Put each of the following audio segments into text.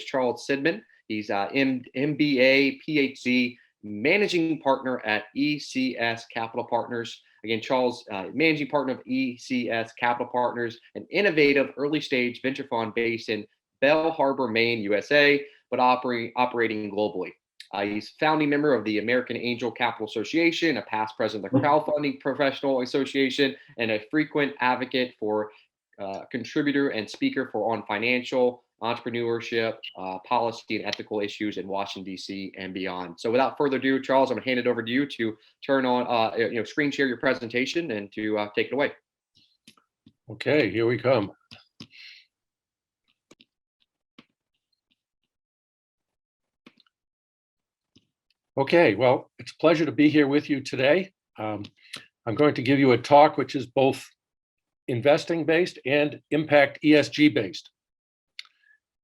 is Charles Sidman. He's MBA, PhD, managing partner at ECS Capital Partners. Again, Charles, managing partner of ECS Capital Partners, an innovative early stage venture fund based in Belle Harbor, Maine, USA, but operating globally. He's founding member of the American Angel Capital Association, a past president of the Crowdfunding Professional Association, and a frequent advocate for contributor and speaker on financial, entrepreneurship, policy, and ethical issues in Washington, D.C. and beyond. So without further ado, Charles, I'm going to hand it over to you to turn on, screen share your presentation and to take it away. Okay, here we come. Okay, well, it's a pleasure to be here with you today. I'm going to give you a talk which is both investing based and impact ESG based.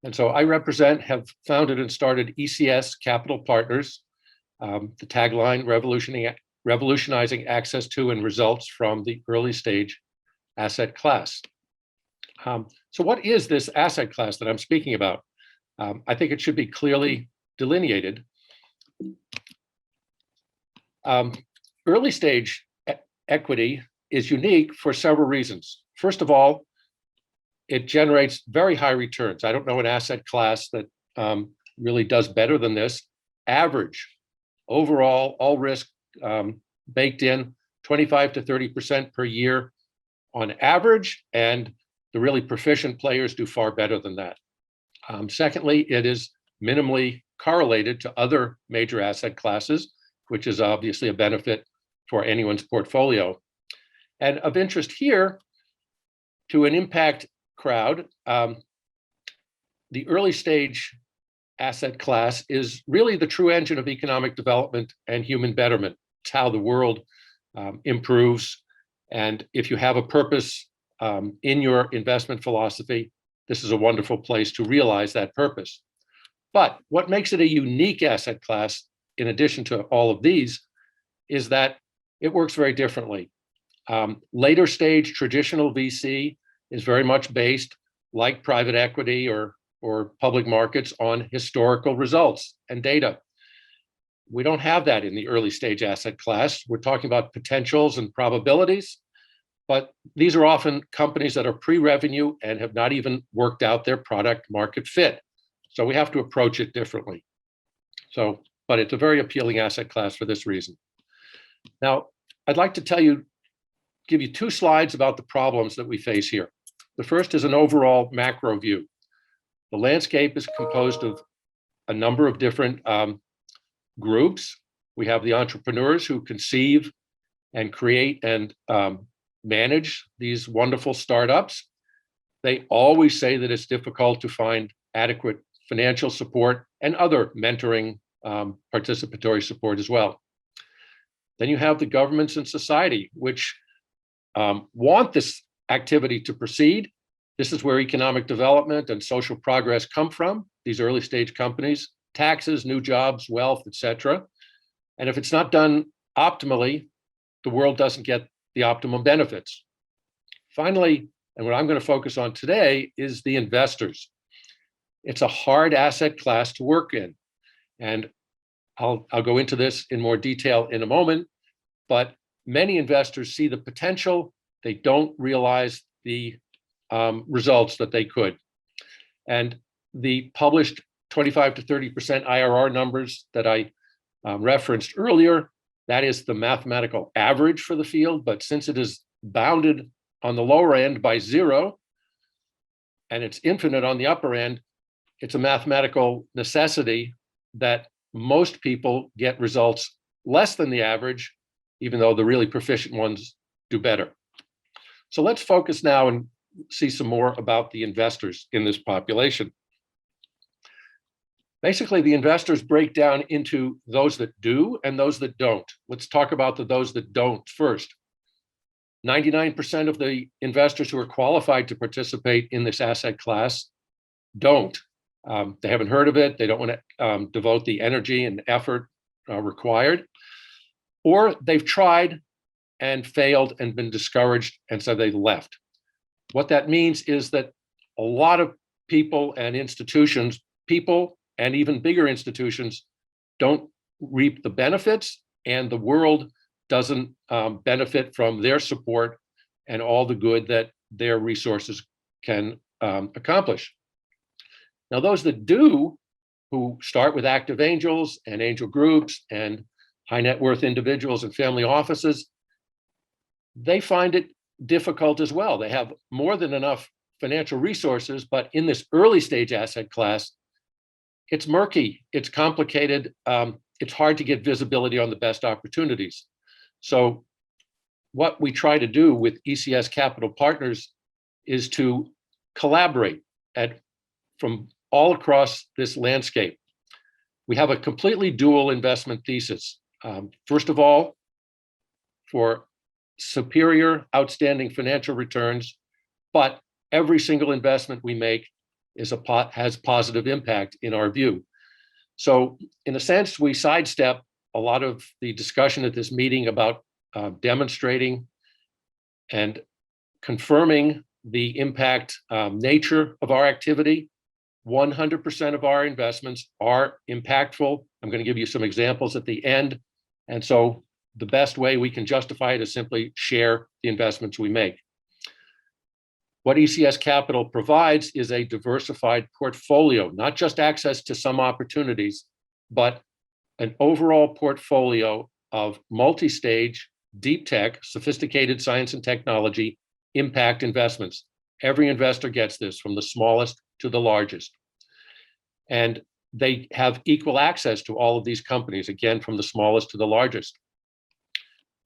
And so I have founded and started ECS Capital Partners, the tagline, revolutionizing access to and results from the early stage asset class. So what is this asset class that I'm speaking about? I think it should be clearly delineated. Early stage equity is unique for several reasons. First of all, it generates very high returns. I don't know an asset class that really does better than this. Average, overall, all risk baked in, 25 to 30% per year on average, and the really proficient players do far better than that. Secondly, it is minimally correlated to other major asset classes, which is obviously a benefit for anyone's portfolio. And of interest here to an impact crowd, the early stage asset class is really the true engine of economic development and human betterment. It's how the world improves. And if you have a purpose in your investment philosophy, this is a wonderful place to realize that purpose. But what makes it a unique asset class, in addition to all of these, is that it works very differently. Later stage traditional VC is very much based, like private equity or public markets, on historical results and data. We don't have that in the early stage asset class. We're talking about potentials and probabilities, but these are often companies that are pre-revenue and have not even worked out their product market fit. So we have to approach it differently. But it's a very appealing asset class for this reason. Now, I'd like to give you two slides about the problems that we face here. The first is an overall macro view. The landscape is composed of a number of different groups. We have the entrepreneurs who conceive and create and manage these wonderful startups. They always say that it's difficult to find adequate financial support and other mentoring participatory support as well. Then you have the governments and society, which want this activity to proceed. This is where economic development and social progress come from, these early stage companies, taxes, new jobs, wealth, etc. And if it's not done optimally, the world doesn't get the optimum benefits. Finally, and what I'm going to focus on today, is the investors. It's a hard asset class to work in. And I'll go into this in more detail in a moment, but many investors see the potential. They don't realize the results that they could. And the published 25 to 30% IRR numbers that I referenced earlier, that is the mathematical average for the field, but since it is bounded on the lower end by 0, and it's infinite on the upper end, it's a mathematical necessity that most people get results less than the average, even though the really proficient ones do better. So let's focus now and see some more about the investors in this population. Basically, the investors break down into those that do and those that don't. Let's talk about those that don't first. 99% of the investors who are qualified to participate in this asset class don't. They haven't heard of it. They don't want to devote the energy and effort required. Or they've tried and failed and been discouraged, and so they left. What that means is that a lot of people and institutions people and even bigger institutions don't reap the benefits, and the world doesn't benefit from their support and all the good that their resources can accomplish. Now, those that do, who start with active angels and angel groups and high net worth individuals and family offices, they find it difficult as well. They have more than enough financial resources, but in this early stage asset class, it's murky, it's complicated, it's hard to get visibility on the best opportunities. So what we try to do with ECS Capital Partners is to collaborate from all across this landscape. We have a completely dual investment thesis. First of all, for superior, outstanding financial returns, but every single investment we make has positive impact in our view. So in a sense, we sidestep a lot of the discussion at this meeting about demonstrating and confirming the impact nature of our activity. 100% of our investments are impactful. I'm going to give you some examples at the end. And so the best way we can justify it is simply share the investments we make. What ECS Capital provides is a diversified portfolio, not just access to some opportunities, but an overall portfolio of multi-stage, deep tech, sophisticated science and technology impact investments. Every investor gets this, from the smallest to the largest. And they have equal access to all of these companies, again, from the smallest to the largest.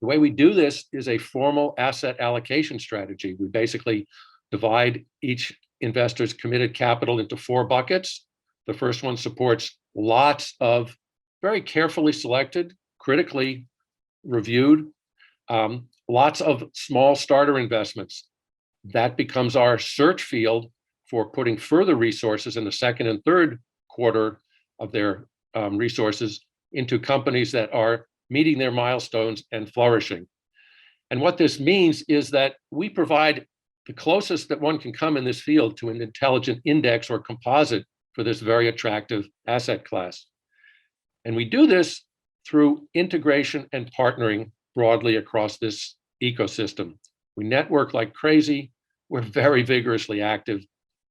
The way we do this is a formal asset allocation strategy. We basically divide each investor's committed capital into 4 buckets. The first one supports lots of very carefully selected, critically reviewed, lots of small starter investments. That becomes our search field for putting further resources in the second and third quarter of their resources into companies that are meeting their milestones and flourishing. And what this means is that we provide the closest that one can come in this field to an intelligent index or composite for this very attractive asset class. And we do this through integration and partnering broadly across this ecosystem. We network like crazy, we're very vigorously active,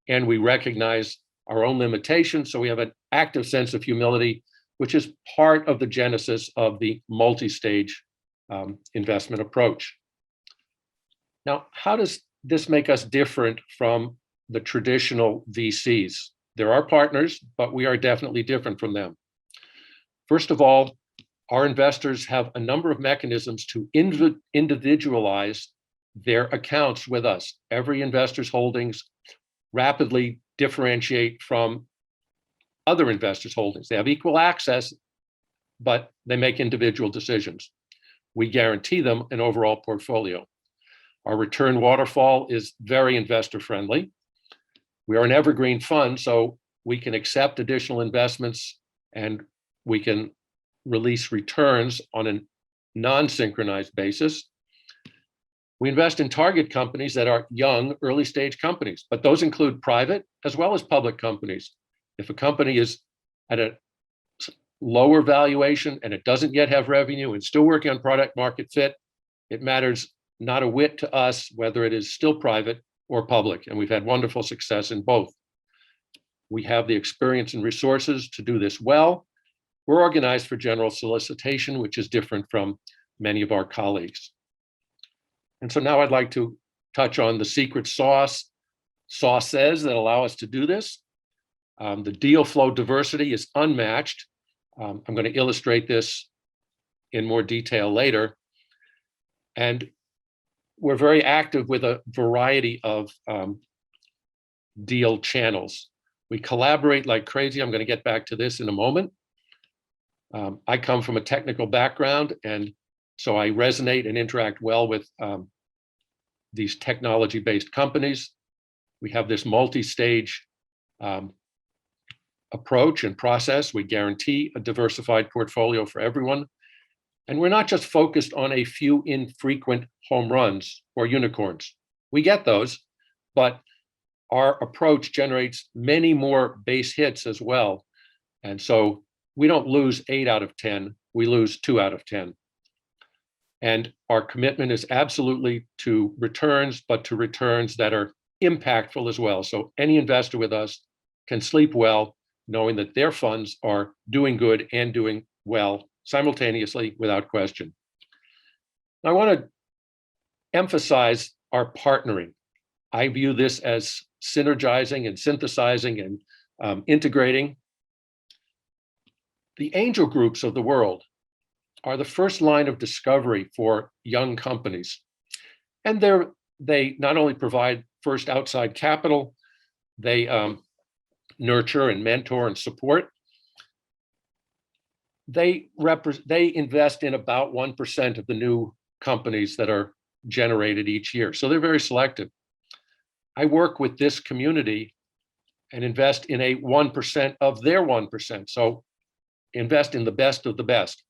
and we recognize our own limitations. So we have an active sense of humility, which is part of the genesis of the multi-stage investment approach. Now, how does this make us different from the traditional VCs? There are partners, but we are definitely different from them. First of all, our investors have a number of mechanisms to individualize their accounts with us. Every investor's holdings rapidly differentiate from other investors' holdings. They have equal access, but they make individual decisions. We guarantee them an overall portfolio. Our return waterfall is very investor-friendly. We are an evergreen fund, so we can accept additional investments and we can release returns on a non-synchronized basis. We invest in target companies that are young, early-stage companies, but those include private as well as public companies. If a company is at a lower valuation and it doesn't yet have revenue and still working on product market fit, it matters not a whit to us whether it is still private or public, and we've had wonderful success in both. We have the experience and resources to do this well. We're organized for general solicitation, which is different from many of our colleagues. And so now I'd like to touch on the secret sauces that allow us to do this. The deal flow diversity is unmatched. I'm going to illustrate this in more detail later. And we're very active with a variety of deal channels. We collaborate like crazy. I'm going to get back to this in a moment. I come from a technical background, and so I resonate and interact well with these technology-based companies. We have this multi-stage approach and process. We guarantee a diversified portfolio for everyone. And we're not just focused on a few infrequent home runs or unicorns. We get those, but our approach generates many more base hits as well. And so we don't lose 8 out of 10, we lose 2 out of 10. And our commitment is absolutely to returns, but to returns that are impactful as well. So any investor with us can sleep well, knowing that their funds are doing good and doing well simultaneously without question. I want to emphasize our partnering. I view this as synergizing and synthesizing and integrating. The angel groups of the world are the first line of discovery for young companies. And they not only provide first outside capital, they nurture and mentor and support. They invest in about 1% of the new companies that are generated each year. So they're very selective. I work with this community and invest in a 1% of their 1%. So invest in the best of the best.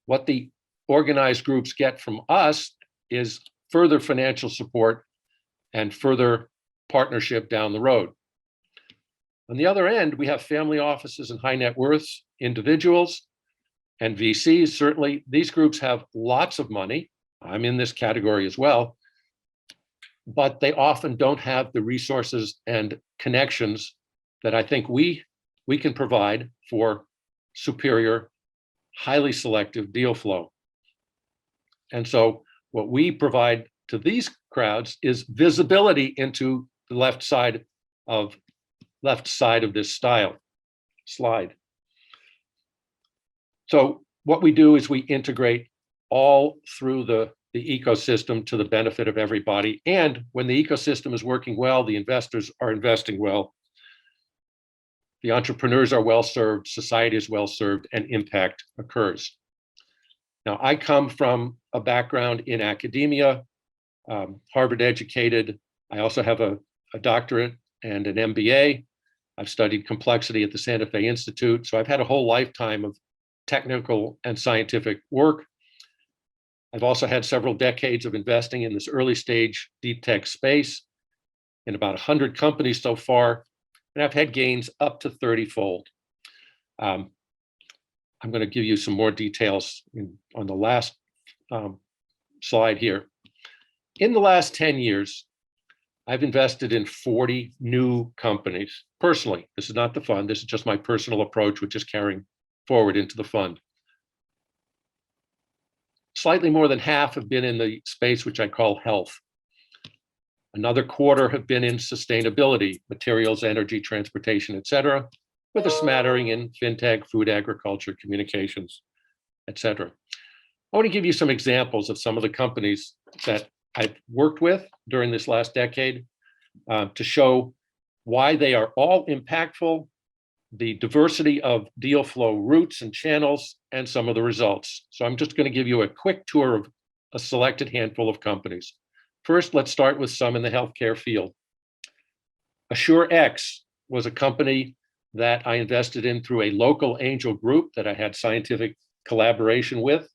What the organized groups get from us is further financial support and further partnership down the road. On the other end, we have family offices and high net worth individuals and VCs. Certainly, these groups have lots of money. I'm in this category as well, but they often don't have the resources and connections that I think we can provide for superior, highly selective deal flow. And so what we provide to these crowds is visibility into the left side of this slide. So what we do is we integrate all through the ecosystem to the benefit of everybody. And when the ecosystem is working well, the investors are investing well, the entrepreneurs are well served, society is well served, and impact occurs. Now, I come from a background in academia, Harvard educated. I also have a doctorate and an MBA. I've studied complexity at the Santa Fe Institute. So I've had a whole lifetime of technical and scientific work. I've also had several decades of investing in this early stage deep tech space in about 100 companies so far, and I've had gains up to 30-fold. I'm going to give you some more details on the last slide here. In the last 10 years, I've invested in 40 new companies personally. This is not the fund. This is just my personal approach, which is carrying forward into the fund. Slightly more than half have been in the space which I call health. Another quarter have been in sustainability, materials, energy, transportation, et cetera, with a smattering in fintech, food, agriculture, communications, et cetera. I want to give you some examples of some of the companies that I've worked with during this last decade to show why they are all impactful, the diversity of deal flow routes and channels, and some of the results. So I'm just going to give you a quick tour of a selected handful of companies. First, let's start with some in the healthcare field. AssureX was a company that I invested in through a local angel group that I had scientific collaboration with.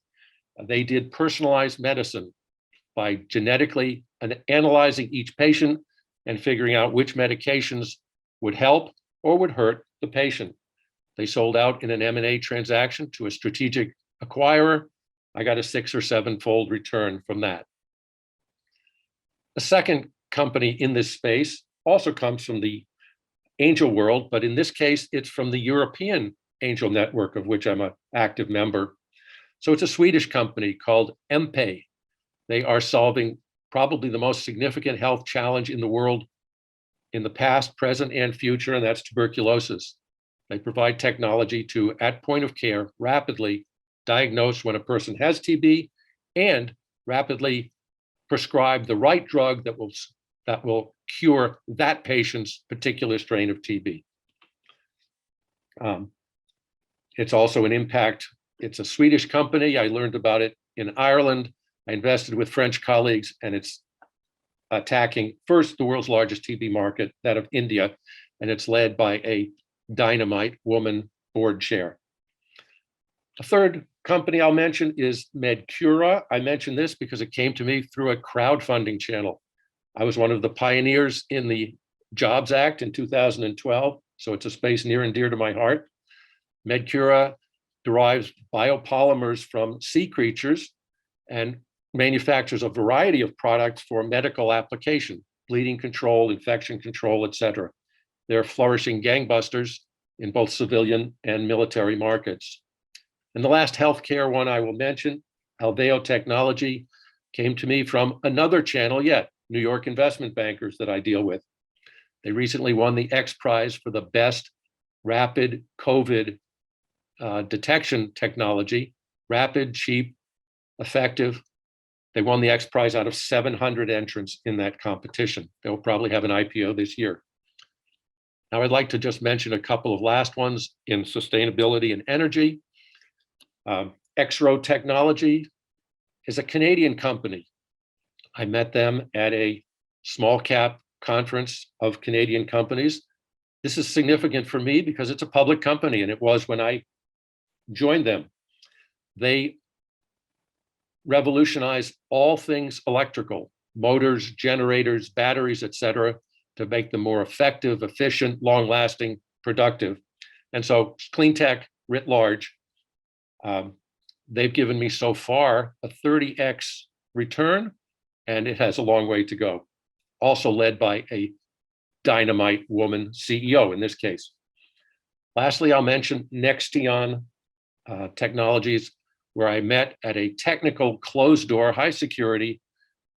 They did personalized medicine by genetically analyzing each patient and figuring out which medications would help or would hurt the patient. They sold out in an M&A transaction to a strategic acquirer. I got a 6 or 7-fold return from that. A second company in this space also comes from the angel world, but in this case, it's from the European angel network, of which I'm an active member. So it's a Swedish company called MP. They are solving probably the most significant health challenge in the world in the past, present, and future, and that's tuberculosis. They provide technology to, at point of care, rapidly diagnose when a person has TB and rapidly prescribe the right drug that will cure that patient's particular strain of TB. It's also an impact. It's a Swedish company. I learned about it in Ireland. I invested with French colleagues, and it's attacking first the world's largest TB market, that of India, and it's led by a dynamite woman board chair. A third company I'll mention is MedCura. I mention this because it came to me through a crowdfunding channel. I was one of the pioneers in the Jobs Act in 2012, so it's a space near and dear to my heart. Medcura derives biopolymers from sea creatures and manufactures a variety of products for medical application, bleeding control, infection control, et cetera. They're flourishing gangbusters in both civilian and military markets. And the last healthcare one I will mention, Alveo Technology, came to me from another channel yet, New York investment bankers that I deal with. They recently won the X Prize for the best rapid COVID detection technology, rapid, cheap, effective. They won the X Prize out of 700 entrants in that competition. They'll probably have an IPO this year. Now, I'd like to just mention a couple of last ones in sustainability and energy. XRO Technology is a Canadian company. I met them at a small cap conference of Canadian companies. This is significant for me because it's a public company, and it was when I joined them. They revolutionize all things electrical, motors, generators, batteries, et cetera, to make them more effective, efficient, long-lasting, productive. And so clean tech writ large, they've given me so far a 30x return, and it has a long way to go. Also led by a dynamite woman CEO in this case. Lastly, I'll mention Nextion Technologies, where I met at a technical closed door, high security,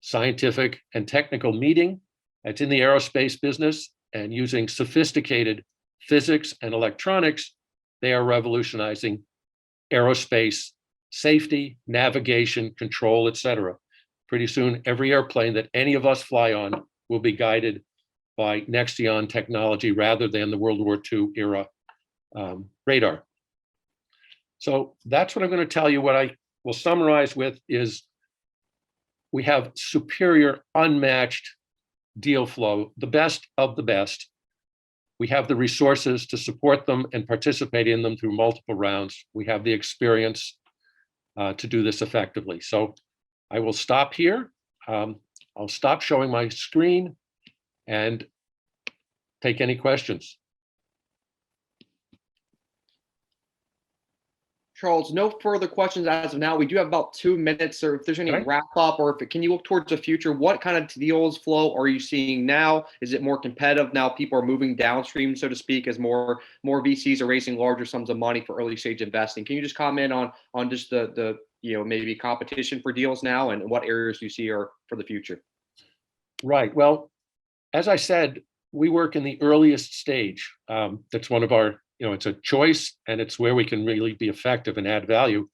scientific and technical meeting. It's in the aerospace business, and using sophisticated physics and electronics, they are revolutionizing aerospace safety, navigation, control, et cetera. Pretty soon, every airplane that any of us fly on will be guided by Nextion technology rather than the World War II era radar. So that's what I'm going to tell you. What I will summarize with is we have superior, unmatched deal flow, the best of the best. We have the resources to support them and participate in them through multiple rounds. We have the experience to do this effectively. So I will stop here. I'll stop showing my screen and take any questions. Charles, no further questions as of now. We do have about 2 minutes, or if there's any wrap up, or if can you look towards the future? What kind of deals flow are you seeing now? Is it more competitive now? People are moving downstream, so to speak, as more VCs are raising larger sums of money for early stage investing. Can you just comment on just the maybe competition for deals now, and what areas you see are for the future? Right. Well, as I said, we work in the earliest stage. That's one of our, it's a choice, and it's where we can really be effective and add value.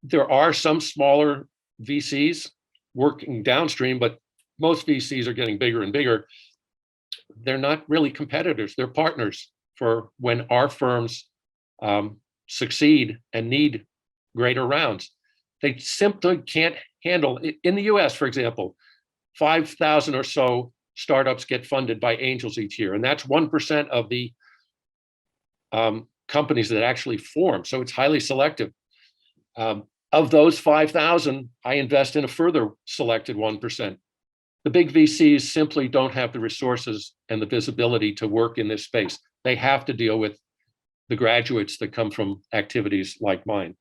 There are some smaller VCs working downstream, but most VCs are getting bigger and bigger. They're not really competitors. They're partners for when our firms succeed and need greater rounds. They simply can't handle it. In the US, for example, 5,000 or so startups get funded by angels each year, and that's 1% of the companies that actually form. So it's highly selective. Of those 5,000, I invest in a further selected 1%. The big VCs simply don't have the resources and the visibility to work in this space. They have to deal with the graduates that come from activities like mine.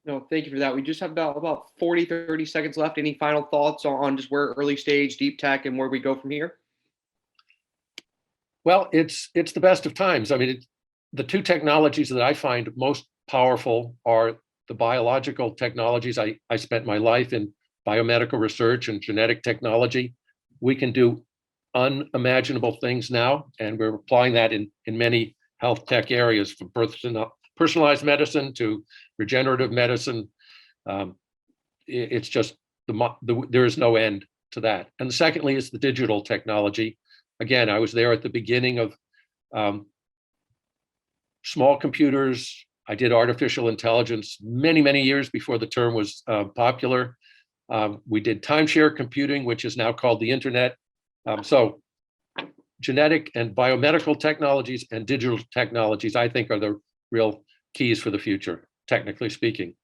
No, thank you for that. We just have about 40, 30 seconds left. Any final thoughts on just where early stage, deep tech, and where we go from here? Well, it's the best of times. I mean, the two technologies that I find most powerful are the biological technologies. I spent my life in biomedical research and genetic technology. We can do unimaginable things now, and we're applying that in many health tech areas, from personalized medicine to regenerative medicine. It's just there is no end to that. And secondly is the digital technology. Again, I was there at the beginning of small computers. I did artificial intelligence many, many years before the term was popular. We did timeshare computing, which is now called the internet. So genetic and biomedical technologies and digital technologies, I think, are the real keys for the future, technically speaking.